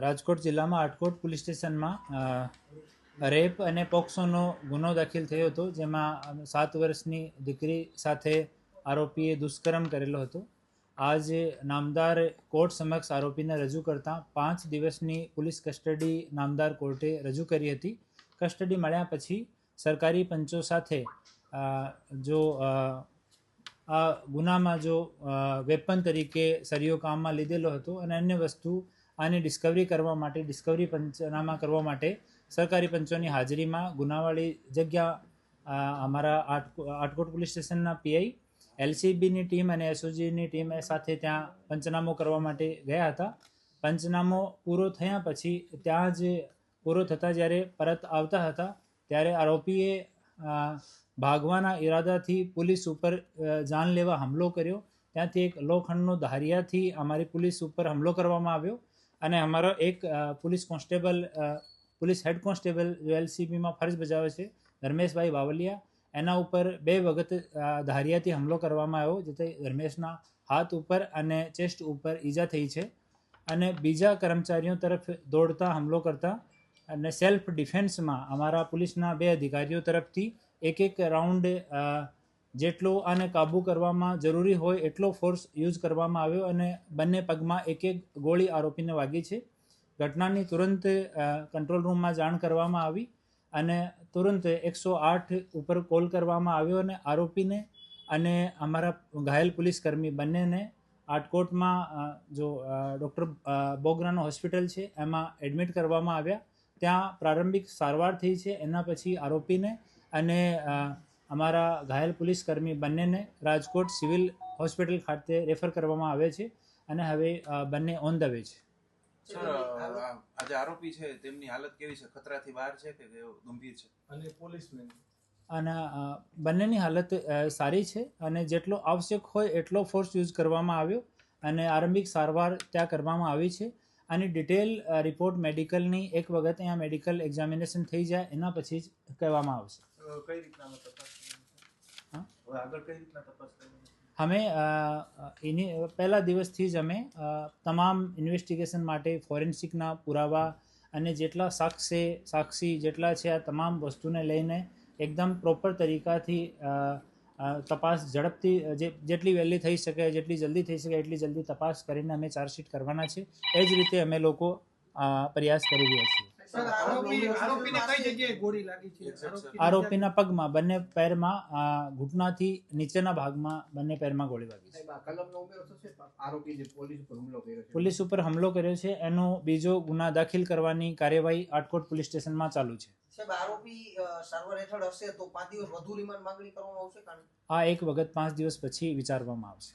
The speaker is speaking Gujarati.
રાજકોટ જિલ્લામાં આટકોટ પોલીસ સ્ટેશનમાં રેપ અને પોક્સોનો ગુનો દાખલ થયો હતો, જેમાં 7 વર્ષની દીકરી સાથે આરોપીએ દુષ્કર્મ કરેલો હતો. આજે નામદાર કોર્ટ સમક્ષ આરોપીને રજૂ કરતા 5 દિવસની પોલીસ કસ્ટડી નામદાર કોર્ટે રજૂ કરી હતી. કસ્ટડી મળ્યા પછી સરકારી પંચો સાથે જો આ ગુનામાં જો વેપન તરીકે સરિયો કામમાં લીધેલો હતો અને અન્ય વસ્તુ આની ડિસ્કવરી કરવા માટે ડિસ્કવરી પંચનામા કરવા માટે સરકારી પંચોની હાજરીમાં ગુનાવાળી જગ્યા અમારા આટકોટ પોલીસ સ્ટેશનના પીઆઈ, એલસીબીની ટીમ અને એસઓજીની ટીમ સાથે ત્યાં પંચનામો કરવા માટે ગયા હતા. પંચનામો પૂરો થયા પછી ત્યાં જ પૂરો થતાં જ્યારે પરત આવતા હતા ત્યારે આરોપીએ ભાગવાના ઈરાદાથી પોલીસ ઉપર જાનલેવા હુમલો કર્યો. ત્યાંથી એક લોખંડનો ધારિયાથી અમારી પોલીસ ઉપર હુમલો કરવામાં આવ્યો અને અમારો એક police constable, police head constable જો એલસીબીમાં ફરજ બજાવે છે, ધર્મેશભાઈ બાવલિયા, એના ઉપર 2 વખત ધારિયાથી હુમલો કરવામાં આવ્યો, જેથી ધર્મેશના હાથ ઉપર અને ચેસ્ટ ઉપર ઈજા થઈ છે. અને બીજા કર્મચારીઓ તરફ દોડતા હુમલો કરતા અને સેલ્ફ ડિફેન્સમાં અમારા પોલીસના 2 અધિકારીઓ તરફથી એક રાઉન્ડ જેટલો આને કાબૂ કરવામાં જરૂરી હોય એટલો ફોર્સ યુઝ કરવામાં આવ્યો અને બંને પગમાં એક ગોળી આરોપીને વાગી છે. ઘટનાની તુરંત કંટ્રોલ રૂમમાં જાણ કરવામાં આવી અને તુરંત 108 ઉપર કોલ કરવામાં આવ્યો અને આરોપીને અને અમારા ઘાયલ પોલીસકર્મી બંનેને આટકોટમાં જો ડૉક્ટર બોગરાનો હોસ્પિટલ છે એમાં એડમિટ કરવામાં આવ્યા. ત્યાં પ્રારંભિક સારવાર થઈ છે. એના પછી આરોપીને અને અમારા ઘાયલ પોલીસકર્મી બંનેને રાજકોટ સિવિલ હોસ્પિટલ ખાતે રેફર કરવામાં આવે છે અને હવે બંને ઓન ધ વે છે. સર, આજે આરોપી છે તેમની હાલત કેવી છે? ખતરાથી બહાર છે કે ગંભીર છે? અને પોલીસમેન અને બંનેની હાલત સારી છે અને જેટલો આવશ્યક હોય એટલો ફોર્સ યુઝ કરવામાં આવ્યો અને આરંભિક સારવાર ત્યાં કરવામાં આવી છે. આની ડિટેલ રિપોર્ટ મેડિકલની એક વખત અહીંયા મેડિકલ એક્ઝામિનેશન થઈ જાય એના પછી જ કહેવામાં આવશે. કઈ રીતના તપાસ હવે આગળ કઈ રીતના તપાસ કરવાની? અમે એની પહેલા દિવસથી જ અમે તમામ ઇન્વેસ્ટિગેશન માટે ફોરેન્સિકના પુરાવા અને જેટલા સાક્ષી જેટલા છે આ તમામ વસ્તુને લઈને એકદમ પ્રોપર તરીકાથી તપાસ ઝડપથી જેટલી વહેલી થઈ શકે, જેટલી જલ્દી થઈ શકે એટલી જલ્દી તપાસ કરીને અમે ચાર્જશીટ કરવાના છે. એ જ રીતે અમે લોકો પ્રયાસ કરી રહ્યા છીએ. આરોપીના પગમાં, બંને પેરમાં, ઘૂંટણાથી નીચેના ભાગમાં બંને પેરમાં ગોળી વાગી છે. પોલીસ ઉપર હુમલો કર્યો છે એનો બીજો ગુના દાખલ કરવાની કાર્યવાહી આટકોટ પોલીસ સ્ટેશનમાં ચાલુ છે. આ એક વખત 5 દિવસ પછી વિચારવામાં આવશે.